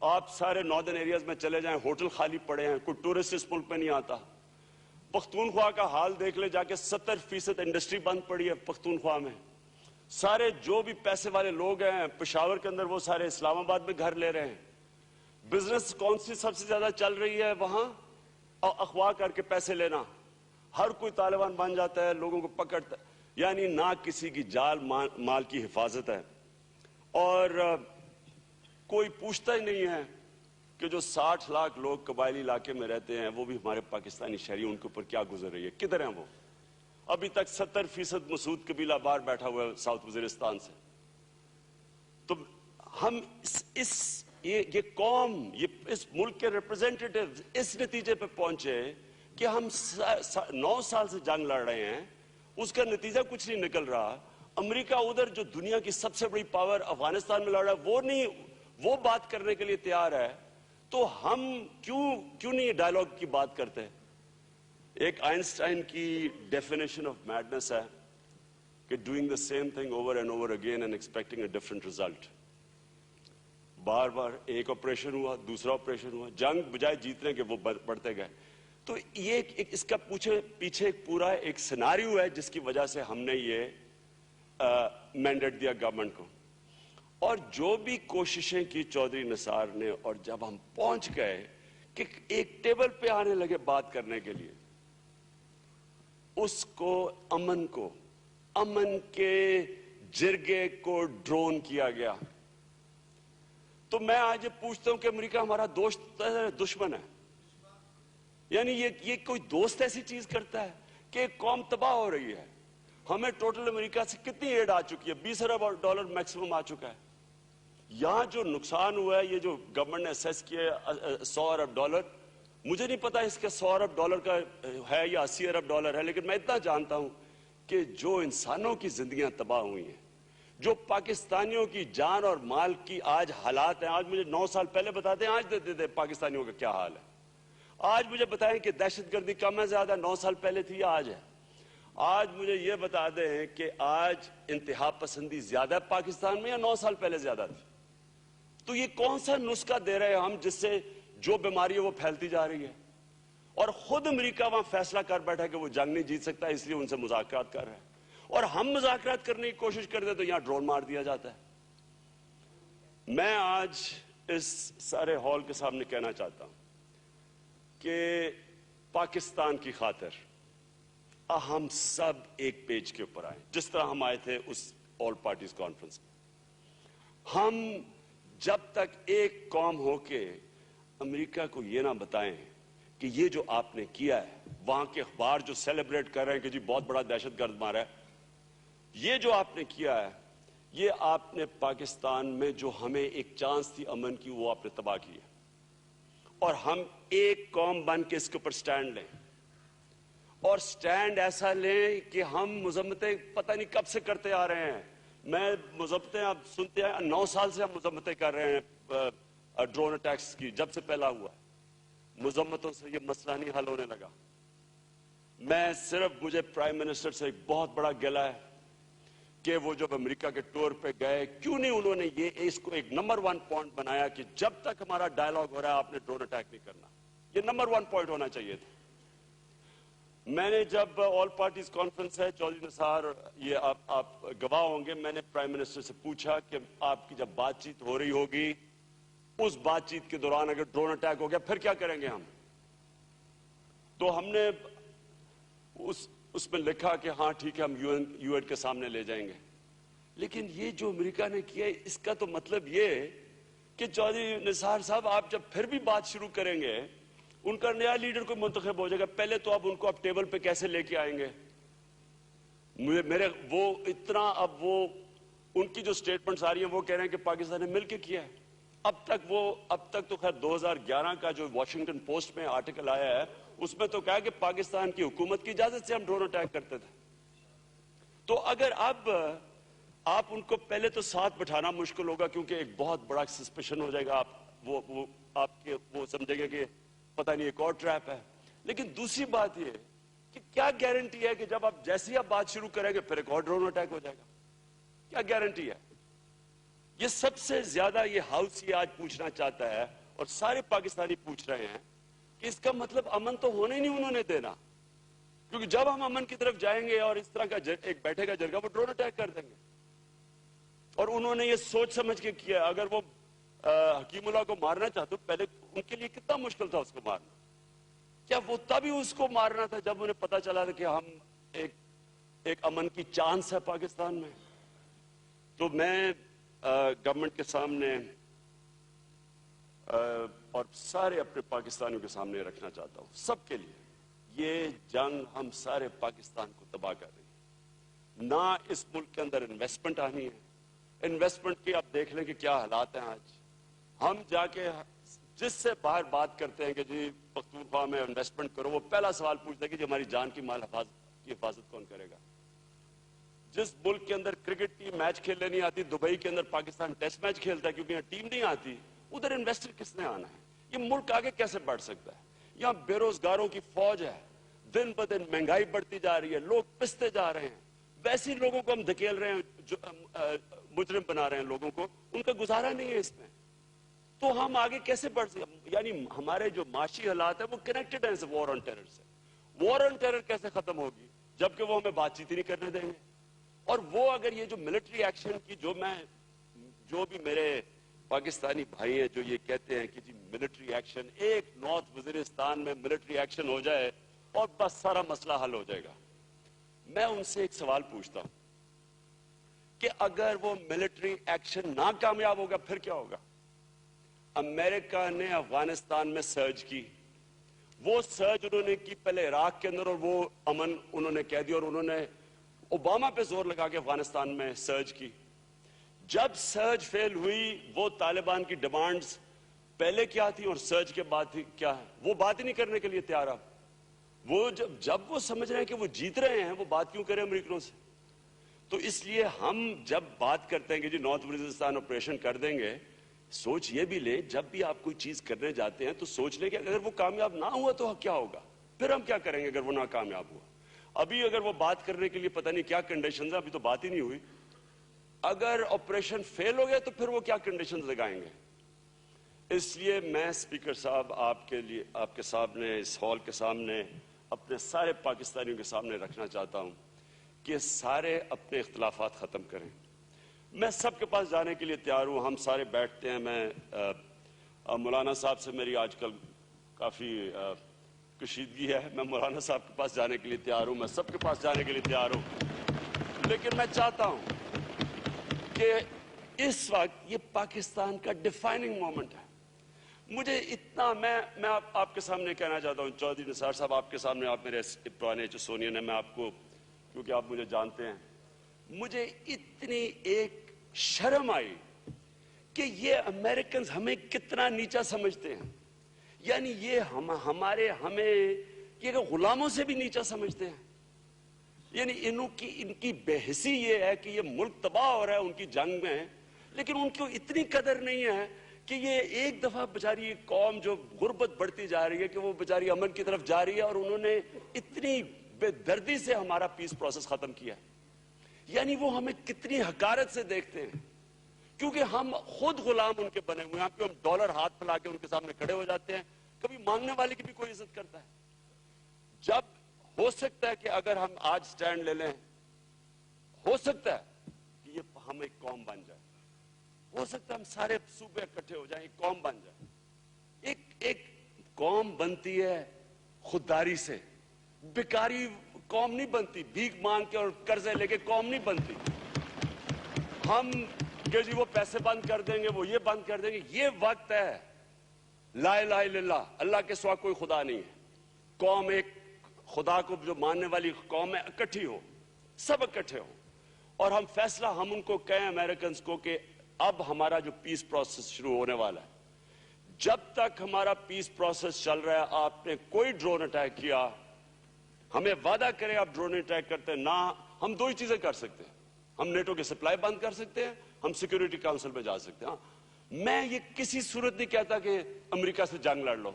آپ سارے northern areas میں چلے جائیں، ہوٹل خالی پڑے ہیں، کوئی ٹورسٹ اس ملک میں نہیں آتا۔ پختونخوا کا حال دیکھ لے جا کے، 70% انڈسٹری بند پڑی ہے پختونخوا میں۔ سارے جو بھی پیسے والے لوگ ہیں پشاور کے اندر، وہ سارے اسلام آباد میں گھر لے رہے ہیں۔ بزنس کون سی سب سے زیادہ چل رہی ہے وہاں؟ اغوا کر کے پیسے لینا۔ ہر کوئی طالبان بن جاتا ہے، لوگوں کو پکڑتا ہے، یعنی نہ کسی کی جال مال کی حفاظت ہے، اور کوئی پوچھتا ہی نہیں ہے کہ جو 60 لاکھ لوگ قبائلی علاقے میں رہتے ہیں، وہ بھی ہمارے پاکستانی شہری، ان کے اوپر کیا گزر رہی ہے، کدھر ہیں وہ؟ ابھی تک 70% مسعود قبیلہ باہر بیٹھا ہوا ہے ساؤتھ وزیرستان سے۔ تو ہم یہ قوم، اس ملک کے ریپرزینٹیٹیو اس نتیجے پہ پہنچے کہ ہم 9 سال سے جنگ لڑ رہے ہیں، اس کا نتیجہ کچھ نہیں نکل رہا۔ امریکہ ادھر جو دنیا کی سب سے بڑی پاور افغانستان میں لڑ رہا ہے، وہ بات کرنے کے لیے تیار ہے، تو ہم کیوں نہیں ڈائیلاگ کی بات کرتے؟ ایک آئنسٹائن کی ڈیفینیشن آف میڈنس ہے کہ doing the same thing over and over again and expecting a different result. بار بار ایک آپریشن ہوا، دوسرا آپریشن ہوا، جنگ بجائے جیتنے کے وہ بڑھتے گئے۔ تو یہ اس کا پیچھے ایک پورا ایک سیناریو ہے جس کی وجہ سے ہم نے یہ مینڈیٹ دیا گورنمنٹ کو۔ اور جو بھی کوششیں کی چودھری نثار نے، اور جب ہم پہنچ گئے کہ ایک ٹیبل پہ آنے لگے بات کرنے کے لیے، اس کو امن کے جرگے کو ڈرون کیا گیا۔ تو میں آج یہ پوچھتا ہوں کہ امریکہ ہمارا دوست ہے دشمن ہے؟ یعنی یہ کوئی دوست ایسی چیز کرتا ہے کہ ایک قوم تباہ ہو رہی ہے؟ ہمیں ٹوٹل امریکہ سے کتنی ایڈ آ چکی ہے؟ $20 ارب میکسیمم آ چکا ہے۔ یہاں جو نقصان ہوا ہے، یہ جو گورنمنٹ نے اسیس کیا ہے $100 ارب، مجھے نہیں پتا اس کا $100 ارب کا ہے یا $80 ارب ہے، لیکن میں اتنا جانتا ہوں کہ جو انسانوں کی زندگیاں تباہ ہوئی ہیں، جو پاکستانیوں کی جان اور مال کی آج حالات ہیں، آج مجھے 9 سال پہلے بتاتے ہیں آج دے پاکستانیوں کا کیا حال ہے۔ آج مجھے بتائیں کہ دہشت گردی کم ہے زیادہ 9 سال پہلے تھی یا آج ہے؟ آج مجھے یہ بتا دیں کہ آج انتہا پسندی زیادہ ہے پاکستان میں یا 9 سال پہلے زیادہ تھی؟ تو یہ کون سا نسخہ دے رہے ہیں ہم جس سے جو بیماری ہے وہ پھیلتی جا رہی ہے؟ اور خود امریکہ وہاں فیصلہ کر بیٹھا کہ وہ جنگ نہیں جیت سکتا، اس لیے ان سے مذاکرات کر رہے ہیں، اور ہم مذاکرات کرنے کی کوشش کرتے تو یہاں ڈرون مار دیا جاتا ہے۔ میں آج اس سارے ہال کے سامنے کہنا چاہتا ہوں کہ پاکستان کی خاطر ہم سب ایک پیج کے اوپر آئیں، جس طرح ہم آئے تھے اس آل پارٹیز کانفرنس میں۔ ہم جب تک ایک قوم ہو کے امریکہ کو یہ نہ بتائیں کہ یہ جو آپ نے کیا ہے، وہاں کے اخبار جو سیلیبریٹ کر رہے ہیں کہ جی بہت بڑا دہشت گرد مارا ہے، یہ جو آپ نے کیا ہے، یہ آپ نے پاکستان میں جو ہمیں ایک چانس تھی امن کی، وہ آپ نے تباہ کی ہے۔ اور ہم ایک قوم بن کے اس کے اوپر سٹینڈ لیں، اور سٹینڈ ایسا لیں کہ ہم مذمتیں پتہ نہیں کب سے کرتے آ رہے ہیں۔ میں مذمتیں آپ سنتے ہیں، 9 سال سے ہم مذمتیں کر رہے ہیں ڈرون اٹیکس کی، جب سے پہلا ہوا مذمتوں سے یہ مسئلہ نہیں حل ہونے لگا۔ مجھے پرائم منسٹر سے ایک بہت بڑا گلہ ہے کہ وہ جب امریکہ کے ٹور پہ گئے، کیوں نہیں انہوں نے اس کو ایک نمبر 1 پوائنٹ بنایا کہ جب تک ہمارا ڈائیلاگ ہو رہا ہے آپ نے ڈرون اٹیک نہیں کرنا۔ یہ نمبر 1 پوائنٹ ہونا چاہیے تھا۔ میں نے جب آل پارٹیز کانفرنس ہے، چودھری نثار یہ آپ گواہ ہوں گے، میں نے پرائم منسٹر سے پوچھا کہ آپ کی جب بات چیت ہو رہی ہوگی، اس بات چیت کے دوران اگر ڈرون اٹیک ہو گیا پھر کیا کریں گے ہم؟ تو ہم نے اس میں لکھا کہ ہاں ٹھیک ہے، ہم یو این کے سامنے لے جائیں گے۔ لیکن یہ جو امریکہ نے کیا، اس کا تو مطلب یہ کہ چودھری نثار صاحب آپ جب پھر بھی بات شروع کریں گے، ان کا نیا لیڈر کوئی منتخب ہو جائے گا، پہلے تو اب ان کو اب ٹیبل پہ کیسے لے کے آئیں گے؟ وہ ان کی جو سٹیٹمنٹس آ رہی ہیں وہ کہہ رہے ہیں کہ پاکستان نے مل کے کیا ہے۔ اب تک تو خیر 2011 کا جو واشنگٹن پوسٹ میں آرٹیکل آیا ہے، اس میں تو کہا کہ پاکستان کی حکومت کی اجازت سے ہم ڈرون اٹیک کرتے تھے۔ تو اگر اب آپ ان کو پہلے تو ساتھ بٹھانا مشکل ہوگا، کیونکہ ایک بہت بڑا سسپیشن ہو جائے گا، وہ سمجھے گا کہ پتہ نہیں ایک اور ٹریپ ہے۔ لیکن دوسری بات یہ کہ کیا گارنٹی ہے کہ جب آپ جیسے ہی آپ بات شروع کریں گے پھر ایک اور ڈرون اٹیک ہو جائے گا؟ کیا گارنٹی ہے؟ یہ سب سے زیادہ یہ ہاؤس یہ آج پوچھنا چاہتا ہے اور سارے پاکستانی پوچھ رہے ہیں کہ اس کا مطلب امن تو ہونے نہیں انہوں نے دینا، کیونکہ جب ہم امن کی طرف جائیں گے اور اس طرح کا ایک بیٹھے گا جرگہ، وہ ڈرون اٹیک کر دیں گے. اور انہوں نے یہ سوچ سمجھ کے کیا. اگر وہ حکیم اللہ کو مارنا چاہتے پہلے ان کے لیے کتنا مشکل تھا اس کو مارنا. کیا وہ تبھی اس کو مارنا تھا جب انہیں پتا چلا تھا کہ ہم ایک امن کی چانس ہے پاکستان میں. تو میں گورنمنٹ کے سامنے اور سارے اپنے پاکستانیوں کے سامنے رکھنا چاہتا ہوں، سب کے لیے یہ جنگ ہم سارے پاکستان کو تباہ کر رہی ہے. نہ اس ملک کے اندر انویسٹمنٹ آنی ہے. انویسٹمنٹ کی آپ دیکھ لیں کہ کیا حالات ہیں آج. ہم جا کے جس سے باہر بات کرتے ہیں کہ جی پختونخوا میں انویسٹمنٹ کرو، وہ پہلا سوال پوچھتا ہے کہ جی ہماری جان کی مال کی حفاظت کون کرے گا. جس ملک کے اندر کرکٹ ٹیم میچ کھیلنے نہیں آتی، دبئی کے اندر پاکستان ٹیسٹ میچ کھیلتا ہے کیونکہ یہاں ٹیم نہیں آتی، ادھر انویسٹر کس نے آنا ہے؟ یہ ملک آگے کیسے بڑھ سکتا ہے؟ یہاں بے روزگاروں کی فوج ہے، دن بدن مہنگائی بڑھتی جا رہی ہے، لوگ پستے جا رہے ہیں. ویسے لوگوں کو ہم دھکیل رہے ہیں، جو مجرم بنا رہے ہیں لوگوں کو، ان کا گزارا نہیں ہے اس میں. تو ہم آگے کیسے بڑھ سکتے؟ یعنی ہمارے جو معاشی حالات ہیں وہ کنیکٹڈ ہیں وار آن ٹیرر سے. وار آن ٹیرر کیسے ختم ہوگی جبکہ وہ ہمیں بات چیت ہی نہیں کرنے دیں گے؟ اور وہ اگر یہ جو ملٹری ایکشن کی جو بھی میرے پاکستانی بھائی ہیں جو یہ کہتے ہیں کہ جی ملٹری ایکشن، ایک نارتھ وزیرستان میں ملٹری ایکشن ہو جائے اور بس سارا مسئلہ حل ہو جائے گا. میں ان سے ایک سوال پوچھتا ہوں کہ اگر وہ ملٹری ایکشن ناکامیاب ہوگا پھر کیا ہوگا؟ امریکہ نے افغانستان میں سرج کی، وہ سرج انہوں نے کی پہلے عراق کے اندر اور وہ امن انہوں نے کہہ دیا، اور انہوں نے اوباما پہ زور لگا کے افغانستان میں سرج کی. جب سرج فیل ہوئی، وہ طالبان کی ڈیمانڈز پہلے کیا تھی اور سرج کے بعد کیا ہے، وہ بات ہی نہیں کرنے کے لیے تیار. اب وہ جب وہ سمجھ رہے ہیں کہ وہ جیت رہے ہیں، وہ بات کیوں کریں امریکنوں سے؟ تو اس لیے ہم جب بات کرتے ہیں کہ جی نارتھ وزیرستان آپریشن کر دیں گے، سوچ یہ بھی لیں جب بھی آپ کوئی چیز کرنے جاتے ہیں تو سوچ لیں کہ اگر وہ کامیاب نہ ہوا تو کیا ہوگا، پھر ہم کیا کریں گے اگر وہ ناکامیاب ہوا. ابھی اگر وہ بات کرنے کے لیے پتہ نہیں کیا کنڈیشنز ہیں، ابھی تو بات ہی نہیں ہوئی. اگر آپریشن فیل ہو گیا تو پھر وہ کیا کنڈیشنز لگائیں گے؟ اس لیے میں اسپیکر صاحب آپ کے سامنے، اس ہال کے سامنے، اپنے سارے پاکستانیوں کے سامنے رکھنا چاہتا ہوں کہ سارے اپنے اختلافات ختم کریں. میں سب کے پاس جانے کے لیے تیار ہوں. ہم سارے بیٹھتے ہیں. میں مولانا صاحب سے میری آج کل کافی کشیدگی ہے. میں مولانا صاحب کے پاس جانے کے لیے تیار ہوں، میں سب کے پاس جانے کے لیے تیار ہوں. لیکن میں چاہتا ہوں کہ اس وقت یہ پاکستان کا ڈیفائننگ مومنٹ ہے. مجھے اتنا میں آپ کے سامنے کہنا چاہتا ہوں، چودھری نثار صاحب آپ کے سامنے، آپ میرے پرانے چسونین ہیں، میں آپ کو کیونکہ آپ مجھے جانتے ہیں، مجھے اتنی ایک شرم آئی کہ یہ امریکنز ہمیں کتنا نیچا سمجھتے ہیں. یعنی یہ ہمیں یہ غلاموں سے بھی نیچا سمجھتے ہیں. یعنی ان کی بے حسی یہ ہے کہ یہ ملک تباہ ہو رہا ہے ان کی جنگ میں، لیکن ان کو اتنی قدر نہیں ہے کہ یہ ایک دفعہ بیچاری ایک قوم جو غربت بڑھتی جا رہی ہے کہ وہ بیچاری امن کی طرف جا رہی ہے، اور انہوں نے اتنی بے دردی سے ہمارا پیس پروسیس ختم کیا. یعنی وہ ہمیں کتنی حقارت سے دیکھتے ہیں کیونکہ ہم خود غلام ان کے بنے ہوئے ہیں. ہم ڈالر ہاتھ پھیلا کے ان کے سامنے کھڑے ہو جاتے ہیں. کبھی مانگنے والے کی بھی کوئی عزت کرتا ہے؟ جب ہو سکتا ہے کہ اگر ہم آج سٹینڈ لے لیں، ہو سکتا ہے کہ یہ ہم ایک قوم بن جائے، ہو سکتا ہے ہم سارے صوبے اکٹھے ہو جائیں، ایک قوم بن جائے. ایک قوم بنتی ہے خودداری سے، بیکاری قوم نہیں بنتی. بھیک مانگ کے اور قرضے لے کے قوم نہیں بنتی. ہم کہ جی وہ پیسے بند کر دیں گے، وہ یہ بند کر دیں گے. یہ وقت ہے لا الہ الا اللہ، اللہ کے سوا کوئی خدا نہیں ہے. قوم ایک خدا کو جو ماننے والی قوم ہے، اکٹھی ہو، سب اکٹھے ہو، اور ہم فیصلہ ہم ان کو کہیں امریکنز کو کہ اب ہمارا جو پیس پروسیس شروع ہونے والا ہے، جب تک ہمارا پیس پروسیس چل رہا ہے، آپ نے کوئی ڈرون اٹیک کیا، ہمیں وعدہ کریں آپ ڈرون اٹیک کرتے ہیں نہ. ہم دو ہی چیزیں کر سکتے ہیں، ہم نیٹو کی سپلائی بند کر سکتے ہیں، ہم سیکیورٹی کاؤنسل میں جا سکتے ہیں. میں یہ کسی صورت نہیں کہتا کہ امریکہ سے جنگ لڑ لو،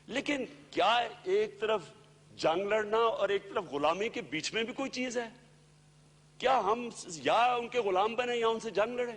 لیکن کیا ایک طرف جنگ لڑنا اور ایک طرف غلامی کے بیچ میں بھی کوئی چیز ہے؟ کیا ہم یا ان کے غلام بنے یا ان سے جنگ لڑیں؟